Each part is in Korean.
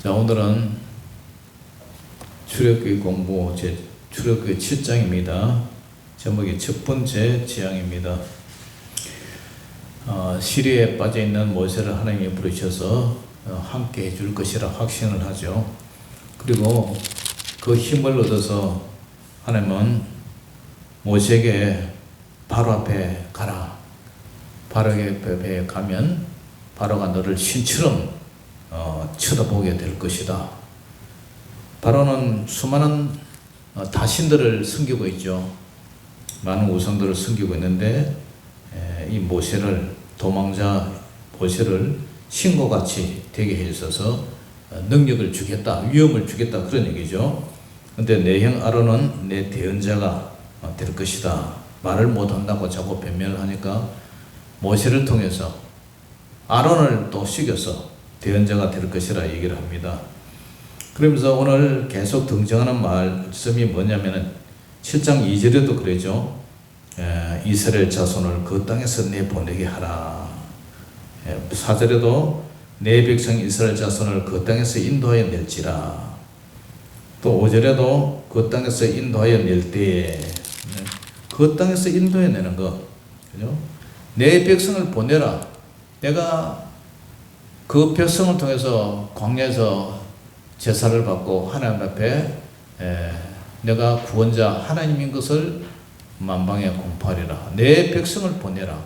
자, 오늘은 출애굽기 공부 출애굽기 7장입니다. 제목이 첫 번째 재앙입니다. 시리에 빠져있는 모세를 하나님이 부르셔서 함께 해줄 것이라 확신을 하죠. 그리고 그 힘을 얻어서 하나님은 모세에게 바로 앞에 가라. 바로 앞에 가면 바로가 너를 신처럼 쳐다보게 될 것이다. 바로는 수많은 다신들을 섬기고 있죠. 많은 우상들을 섬기고 있는데 이 모세를, 도망자 모세를 신고같이 되게 해 있어서 능력을 주겠다, 위엄을 주겠다, 그런 얘기죠. 근데 내 형 아론은 내 대언자가 될 것이다. 말을 못한다고 자꾸 변명을 하니까 모세를 통해서 아론을 또 시켜서 대언자가 될 것이라 얘기를 합니다. 그러면서 오늘 계속 등장하는 말씀이 뭐냐면은 7장 2절에도 그러죠. 이스라엘 자손을 그 땅에서 내보내게 하라. 4절에도 내 백성 이스라엘 자손을 그 땅에서 인도하여 낼지라. 또 5절에도 그 땅에서 인도하여 낼 때에, 그 땅에서 인도해 내는 거, 그죠? 내 백성을 보내라. 내가 그 백성을 통해서 광야에서 제사를 받고 하나님 앞에 내가 구원자 하나님인 것을 만방에 공포하리라. 내 백성을 보내라.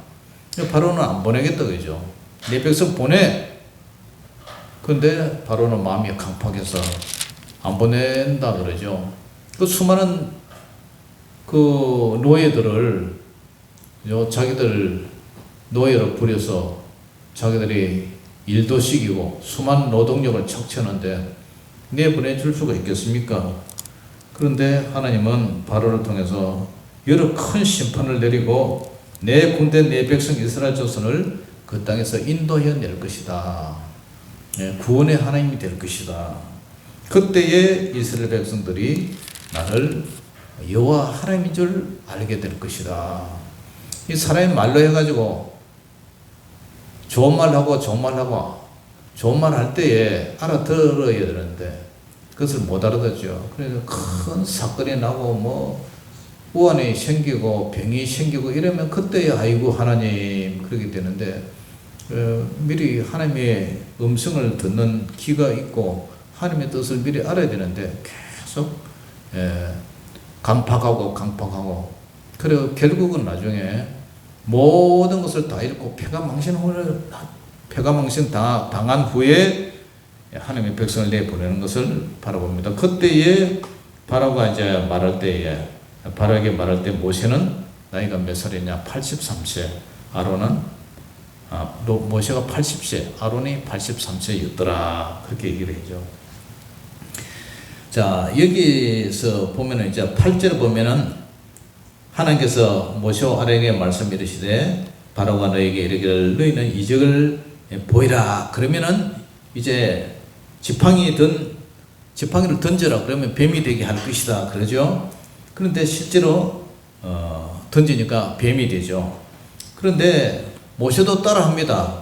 바로는 안 보내겠다, 그죠? 내 백성 보내. 근데 바로는 마음이 강팍해서 안 보낸다 그러죠. 그 수많은 그 노예들을 자기들 노예로 부려서 자기들이 일도 시키고 수많은 노동력을 착취하는데 내보내줄 수가 있겠습니까? 그런데 하나님은 바로를 통해서 여러 큰 심판을 내리고 내 군대 내 백성 이스라엘 자손을 그 땅에서 인도해 낼 것이다. 구원의 하나님이 될 것이다. 그때에 이스라엘 백성들이 나를 여호와 하나님인 줄 알게 될 것이다. 이 사람이 말로 해가지고 좋은 말 하고 좋은 말 할 때에 알아들어야 되는데 그것을 못 알아듣죠. 그래서 큰 사건이 나고 우환이 생기고 병이 생기고 이러면 그때에 아이고 하나님 그렇게 되는데, 미리 하나님의 음성을 듣는 귀가 있고 하나님의 뜻을 미리 알아야 되는데 계속 강팍하고 그리고 결국은 나중에 모든 것을 다 잃고 패가망신 당한 후에 하나님의 백성을 내보내는 것을 바라봅니다. 그때에 바로가 이제 말할 때에, 바로에게 말할 때 모세는 나이가 몇 살이냐? 83세. 아론은 모세가 80세, 아론이 83세였더라. 그렇게 얘기를 해죠. 자, 여기서 보면은 이제 8절에 보면은 하나님께서 모세와 아론에게 말씀이르시되 바로가 너에게 이르기를 너희는 이적을 보이라. 그러면은 이제 지팡이를 던져라. 그러면 뱀이 되게 할 것이다. 그러죠. 그런데 실제로 던지니까 뱀이 되죠. 그런데 모세도 따라합니다.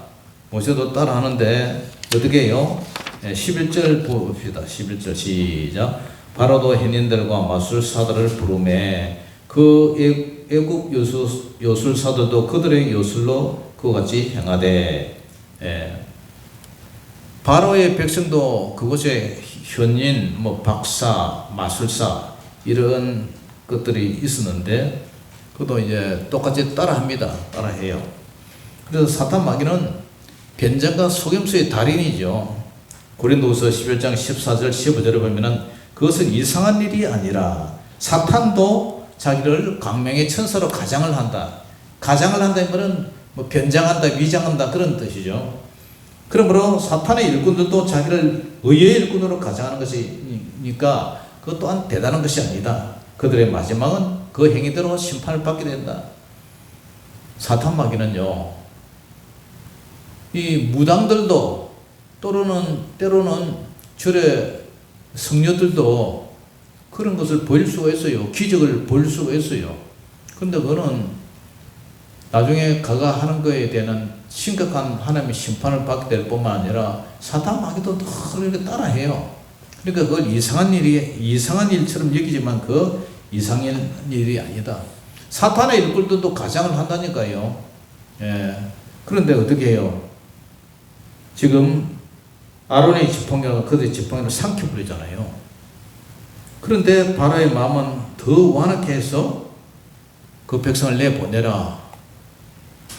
모세도 따라하는데 어떻게 해요? 11절 봅시다. 11절 시작. 바로도 해닌들과 마술사들을 부르매 그 애국 요술사들도 그들의 요술로 그와 같이 행하되, 바로의 백성도 그곳에 현인, 박사, 마술사 이런 것들이 있었는데 그도 이제 똑같이 따라해요. 그래서 사탄 마귀는 변장과 속임수의 달인이죠. 고린도후서 11장 14절 15절에 보면은 그것은 이상한 일이 아니라 사탄도 자기를 광명의 천사로 가장을 한다. 가장을 한다는 것은 변장한다, 위장한다 그런 뜻이죠. 그러므로 사탄의 일꾼들도 자기를 의의 일꾼으로 가장하는 것이니까 그것 또한 대단한 것이 아니다. 그들의 마지막은 그 행위대로 심판을 받게 된다. 사탄 마귀는요, 이 무당들도 때로는 절의 성녀들도 그런 것을 보일 수가 있어요. 기적을 보일 수가 있어요. 그런데 그거는 나중에 그가 하는 거에 대한 심각한 하나님의 심판을 받게 될 뿐만 아니라 사탄 마귀도 더 이렇게 따라해요. 그러니까 그걸 이상한 일처럼 여기지만 그 이상한 일이 아니다. 사탄의 일꾼들도 가장을 한다니까요. 예. 그런데 어떻게 해요? 지금 아론의 지팡이가 그들의 지팡이를 삼켜버리잖아요. 그런데 바로의 마음은 더 완악해 해서 그 백성을 내보내라.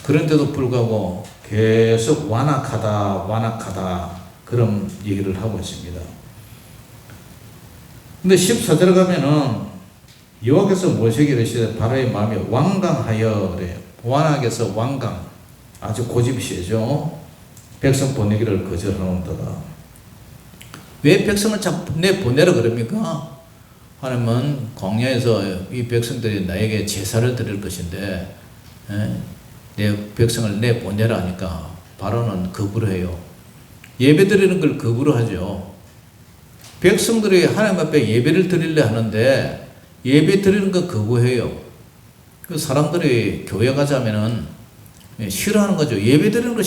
그런데도 불구하고 계속 완악하다 그런 얘기를 하고 있습니다. 근데 14절 가면은 여호와께서 모세에게 이르시되 바로의 마음이 완강하여 그래요. 완악해서 완강, 아주 고집이 세죠. 백성 보내기를 거절하는도다. 왜 백성을 자꾸 내보내라 그럽니까? 하나님은 광야에서 이 백성들이 나에게 제사를 드릴 것인데 내 백성을 내보내라 하니까 바로는 거부를 해요. 예배 드리는 걸 거부를 하죠. 백성들이 하나님 앞에 예배를 드리려 하는데 예배 드리는 거 거부해요. 그 사람들이 교회 가자면은 싫어하는 거죠. 예배 드리는 거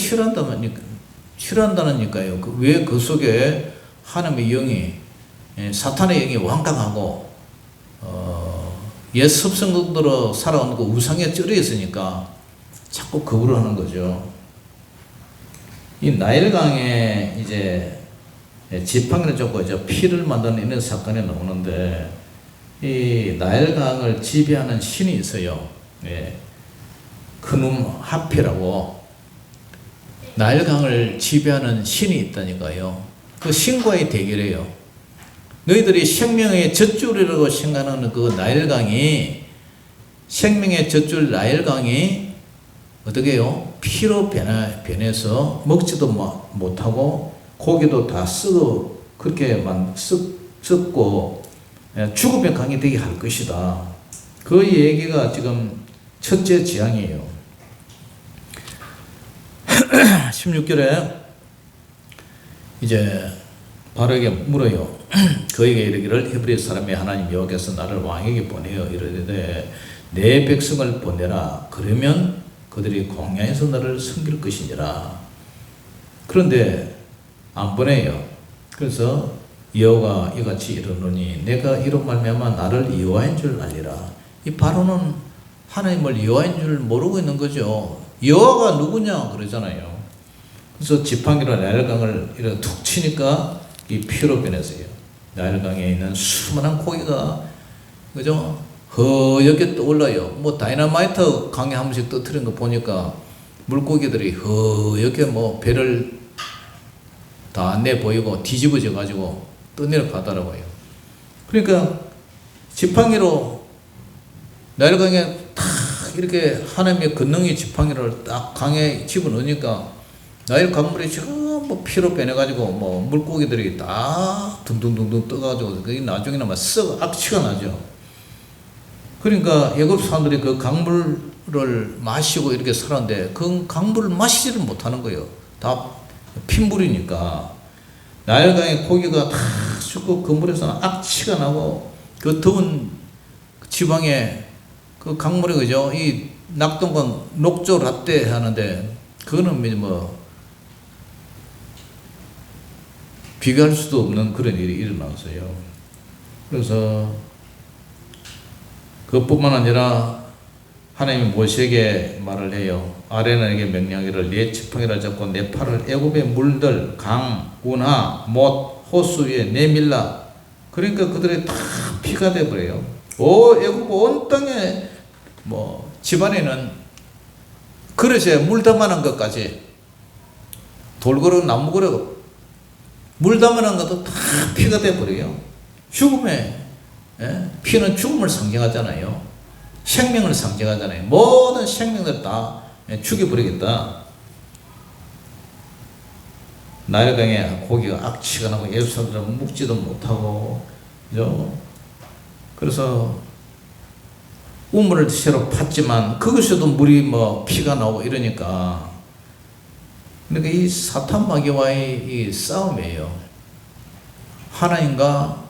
싫어한다니까요. 왜 그 속에 하나님의 영이, 사탄의 영이 완강하고 옛 습성들로 살아온 그 우상에 쩔어 있으니까 자꾸 거부를 하는 거죠. 이 나일강에 이제 지팡이를 쫓고 이제 피를 만드는 이런 사건이 나오는데 이 나일강을 지배하는 신이 있어요. 크눔 하피라고 나일강을 지배하는 신이 있다니까요. 그 신과의 대결이에요. 너희들이 생명의 젖줄이라고 생각하는 그 나일강이, 생명의 젖줄 나일강이 어떻게 해요? 피로 변해서 먹지도 못하고 고기도 다 썩어 그렇게 썩고 죽음의 강이 되게 할 것이다. 그 얘기가 지금 첫째 지향이에요. 16절에 이제 바로에게 물어요. 그에게 이르기를 히브리 사람의 하나님 여호와께서 나를 왕에게 보내어 이르되 내 백성을 보내라. 그러면 그들이 광야에서 나를 섬길 것이니라. 그런데 안 보내요. 그래서 여호와가 이같이 이르노니 내가 이로 말미암아 나를 여호와인 줄 알리라. 이 바로는 하나님을 여호와인 줄 모르고 있는 거죠. 여호와가 누구냐 그러잖아요. 그래서 지팡이로 나일강을 이렇게 툭 치니까 이 피로 변했어요. 나일강에 있는 수많은 고기가 그죠? 허옇게 떠올라요. 뭐 다이너마이트 강에 한 번씩 떠트린 거 보니까 물고기들이 허옇게 뭐 배를 다 내 보이고 뒤집어져 가지고 떠내려가더라고요. 그러니까 지팡이로 나일강에 탁 이렇게 하나님의 권능의 지팡이를 딱 강에 집어넣으니까 나일 강물이 전부 피로 변해가지고 뭐 물고기들이 다 둥둥둥둥 떠가지고 그게 나중에는 막 썩어 악취가 나죠. 그러니까 애굽 사람들이 그 강물을 마시고 이렇게 살았는데 그 강물을 마시지를 못하는 거예요. 다 핏물이니까. 나일강의 고기가 다 죽고 그 물에서는 악취가 나고 그 더운 지방에 그 강물이 그죠? 이 낙동강 녹조 라떼 하는데 그거는 뭐 비교할 수도 없는 그런 일이 일어났어요. 그래서 그것뿐만 아니라 하나님이 모세에게 말을 해요. 아론에게 명령하기를 내 지팡이를 잡고 내 팔을 애굽의 물들, 강, 운하, 못, 호수 위에 내밀라. 그러니까 그들이 다 피가 되어버려요. 애굽 온 땅에 뭐 집안에는 그릇에 물 담아놓은 것까지 돌그릇, 나무그릇 물 담아놓은 것도 다 피가 되어버려요. 죽음에 피는 죽음을 상징하잖아요. 생명을 상징하잖아요. 모든 생명들 다 죽여버리겠다. 나일강에 고기가 악취가 나고 애굽 사람들은 묵지도 못하고 그죠? 그래서 우물을 새로 팠지만 그것에도 물이 뭐 피가 나오고 이러니까 그러니까 이 사탄 마귀와의 이 싸움이에요. 하나님과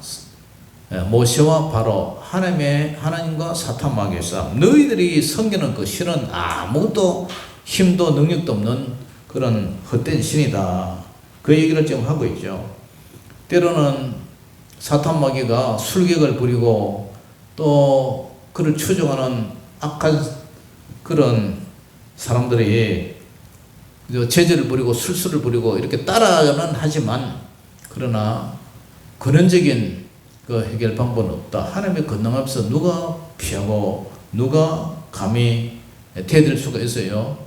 모세와 바로 하나님과 사탄 마귀의 싸움. 너희들이 섬기는 그 신은 아무것도 힘도 능력도 없는 그런 헛된 신이다. 그 얘기를 지금 하고 있죠. 때로는 사탄 마귀가 술객을 부리고 또 그를 추종하는 악한 그런 사람들이 제재를 부리고 술수를 부리고 이렇게 따라는 하지만, 그러나 근원적인 그 해결 방법은 없다. 하나님의 권능하면서 누가 피하고 누가 감히 대들 수가 있어요.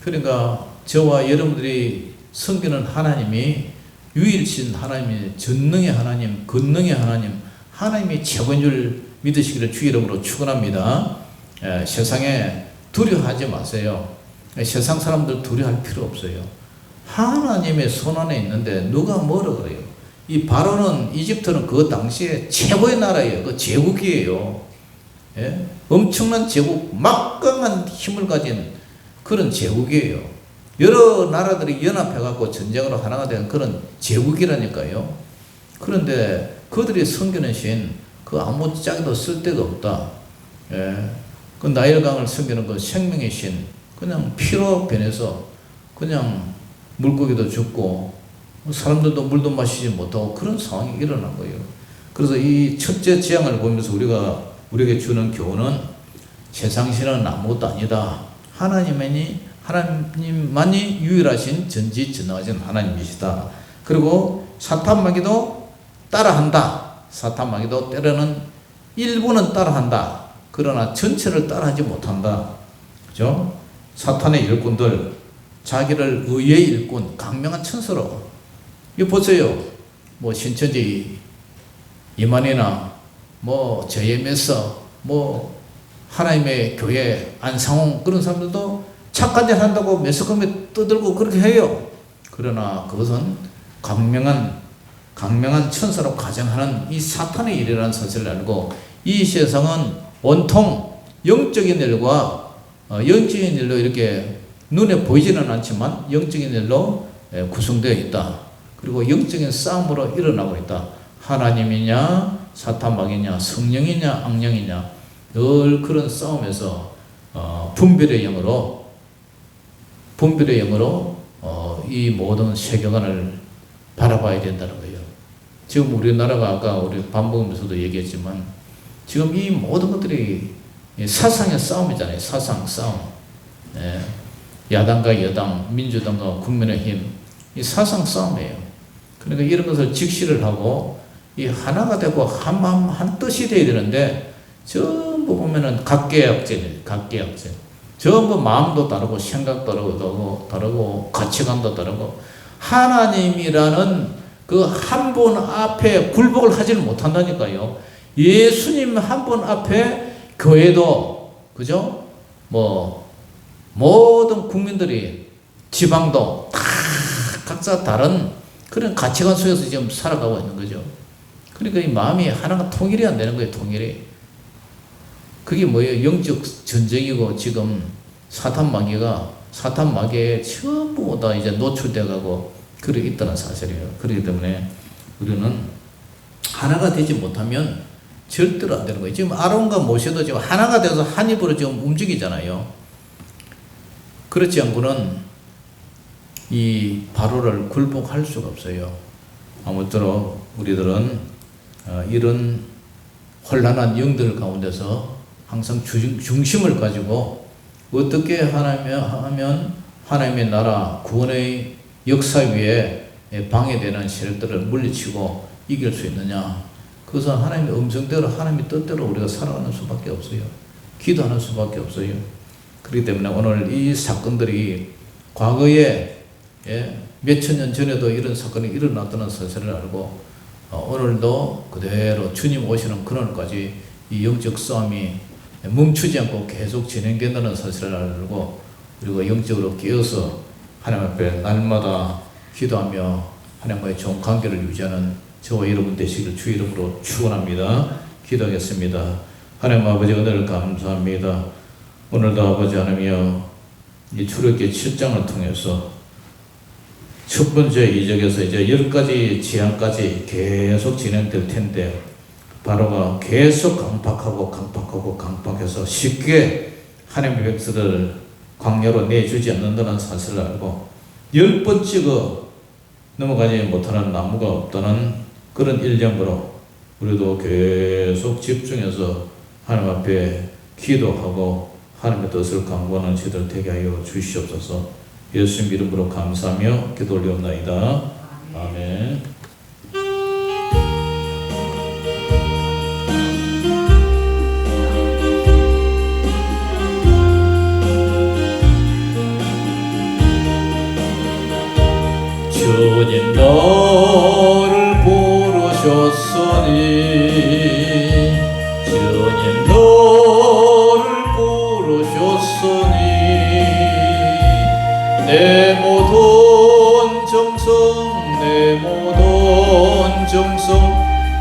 그러니까 저와 여러분들이 섬기는 하나님이 유일신 하나님이 전능의 하나님, 권능의 하나님, 하나님이 최고인 줄 믿으시기를 주 이름으로 축원합니다. 세상에 두려워하지 마세요. 세상 사람들 두려워할 필요 없어요. 하나님의 손안에 있는데 누가 뭐라 그래요? 이 바로는, 이집트는 그 당시에 최고의 나라예요. 그 제국이에요. 예? 엄청난 제국, 막강한 힘을 가진 그런 제국이에요. 여러 나라들이 연합해갖고 전쟁으로 하나가 된 그런 제국이라니까요. 그런데 그들이 섬기는 신, 그 아무 짝에도 쓸데가 없다. 예? 그 나일강을 섬기는 그 생명의 신, 그냥 피로 변해서 그냥 물고기도 죽고 사람들도 물도 마시지 못하고 그런 상황이 일어난 거예요. 그래서 이 첫째 재앙을 보면서 우리에게 주는 교훈은 세상신은 아무것도 아니다. 하나님만이 유일하신 전지전능하신 하나님이시다. 그리고 사탄 마귀도 따라한다. 사탄 마귀도 때로는 일부는 따라한다. 그러나 전체를 따라하지 못한다. 그죠? 사탄의 일꾼들, 자기를 의의 일꾼, 강명한 천사로, 이거 보세요. 뭐 신천지 이만희나 뭐 JMS, 뭐 하나님의 교회 안상홍, 그런 사람들도 착한 일 한다고 매스컴에 떠들고 그렇게 해요. 그러나 그것은 강명한 천사로 가정하는 이 사탄의 일이라는 사실을 알고, 이 세상은 온통 영적인 일과 영적인 일로 이렇게 눈에 보이지는 않지만 영적인 일로 구성되어 있다. 그리고 영적인 싸움으로 일어나고 있다. 하나님이냐 사탄 마귀냐, 성령이냐 악령이냐, 늘 그런 싸움에서 분별의 영으로 이 모든 세계관을 바라봐야 된다는 거예요. 지금 우리나라가 아까 우리 밥 먹으면서도 얘기했지만 지금 이 모든 것들이 사상의 싸움이잖아요. 사상 싸움. 야당과 여당, 민주당과 국민의힘, 이 사상 싸움이에요. 그러니까 이런 것을 직시를 하고 이 하나가 되고 한 마음 한 뜻이 되어야 되는데 전부 보면은 각계약제예요. 각계약제. 전부 마음도 다르고 생각도 다르고 가치관도 다르고, 하나님이라는 그 한 분 앞에 굴복을 하지를 못한다니까요. 예수님 한 분 앞에 교회도, 그죠? 뭐 모든 국민들이, 지방도 다 각자 다른 그런 가치관 속에서 지금 살아가고 있는 거죠. 그러니까 이 마음이 하나가 통일이 안 되는 거예요. 통일이. 그게 뭐예요? 영적 전쟁이고, 지금 사탄 마귀에 전부 다 이제 노출돼 가고 그렇게 있다는 사실이에요. 그렇기 때문에 우리는 하나가 되지 못하면 절대로 안 되는 거예요. 지금 아론과 모세도 지금 하나가 되어서 한 입으로 지금 움직이잖아요. 그렇지 않고는 이 바로를 굴복할 수가 없어요. 아무쪼록 우리들은 이런 혼란한 영들 가운데서 항상 중심을 가지고 어떻게 하면 하나님의 나라 구원의 역사 위에 방해되는 세력들을 물리치고 이길 수 있느냐. 그것은 하나님의 음성대로, 하나님의 뜻대로 우리가 살아가는 수밖에 없어요. 기도하는 수밖에 없어요. 그렇기 때문에 오늘 이 사건들이 과거에 몇천 년 전에도 이런 사건이 일어났다는 사실을 알고, 오늘도 그대로 주님 오시는 그날까지 이 영적 싸움이 멈추지 않고 계속 진행된다는 사실을 알고, 그리고 영적으로 깨어서 하나님 앞에 날마다 기도하며 하나님과의 좋은 관계를 유지하는 저와 여러분 되시기를 주 이름으로 축원합니다. 기도하겠습니다. 하나님 아버지, 은혜를 감사합니다. 오늘도 아버지 하나님이여, 이 출애굽기 7장을 통해서 첫 번째 이적에서 이제 10가지 재앙까지 계속 진행될 텐데, 바로가 계속 강팍해서 쉽게 하나님의 백성을 광야로 내주지 않는다는 사실을 알고 10번 찍어 넘어가지 못하는 나무가 없다는 그런 일념으로 우리도 계속 집중해서 하나님 앞에 기도하고 하나님의 뜻을 강구하는 저희들 되게 하여 주시옵소서. 예수님 이름으로 감사하며 기도 올리옵나이다. 아멘. 주님 너를 부르셨으니 주님 너를 부르셨으니 내 모든 정성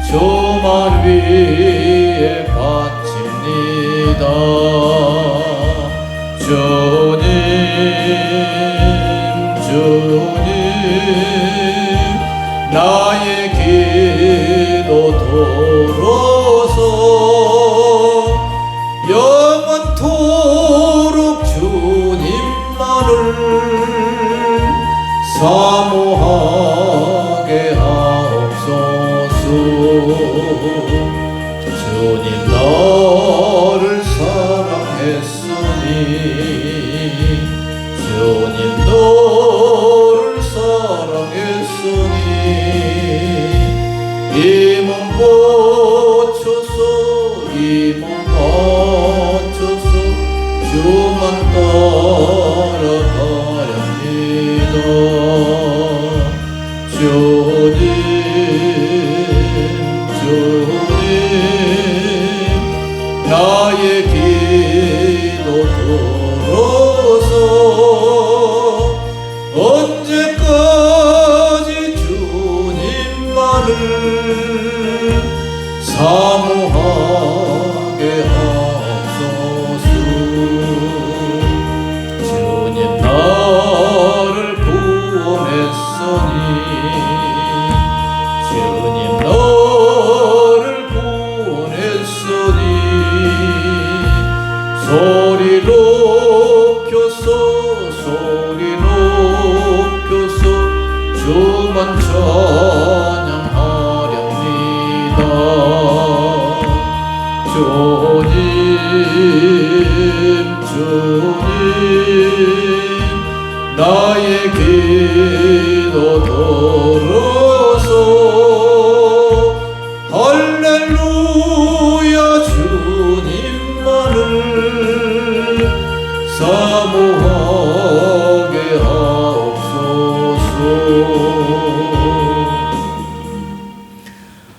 주만 위에 바칩니다. 주님 나의 기도 들어서 영원토록 주님만을 사모하게 하옵소서. 주님 나를 사랑했으니 주님 너를 사랑했으니 이 몸 고쳐서 주만 따라가렵니다. 주님 나의 기도 들어서 언제까지 주님만을 사모하게 하옵소서. 주님 나를 구원했으니 주님 너를 구원했으니 소리 높여서 주만 찬양하렵니다. 주님 나의 기도 들어서 할렐루야 주님만을 사모하게 하옵소서.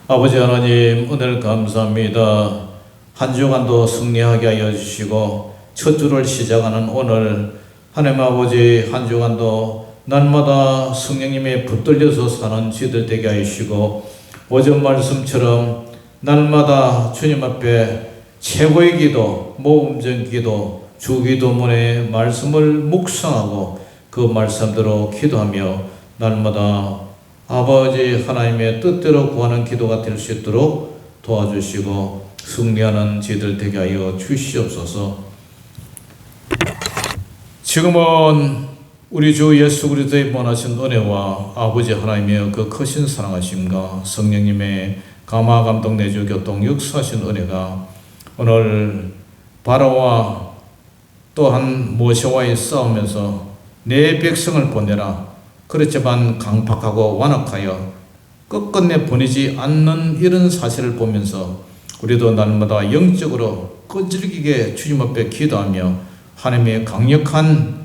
아버지 하나님 은혜를 감사합니다. 한 주간도 승리하게 하여 주시고 첫 주를 시작하는 오늘 하나님 아버지 한 주간도 날마다 성령님의 붙들려서 사는 저희들 되게 하시고 오전 말씀처럼 날마다 주님 앞에 최고의 기도, 모음전 기도, 주기도문의 말씀을 묵상하고 그 말씀대로 기도하며 날마다 아버지 하나님의 뜻대로 구하는 기도가 될 수 있도록 도와주시고 승리하는 저희들 되게 하여 주시옵소서. 지금은 우리 주 예수 그리스도의 원하신 은혜와 아버지 하나님의 그 크신 사랑하심과 성령님의 감화 감동 내주 교통 역사하신 은혜가 오늘 바로와 또한 모세와의 싸움에서 내 백성을 보내라. 그렇지만 강팍하고 완악하여 끝끝내 보내지 않는 이런 사실을 보면서 우리도 날마다 영적으로 끈질기게 주님 앞에 기도하며 하나님의 강력한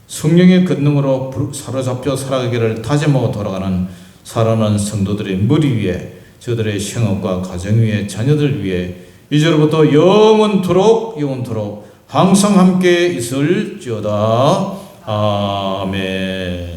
성령의 권능으로 사로잡혀 살아가기를 다짐하고 돌아가는 살아난 성도들의 머리 위에 저들의 생업과 가정 위에 자녀들 위에 이제로부터 영원토록 항상 함께 있을지어다. 아멘.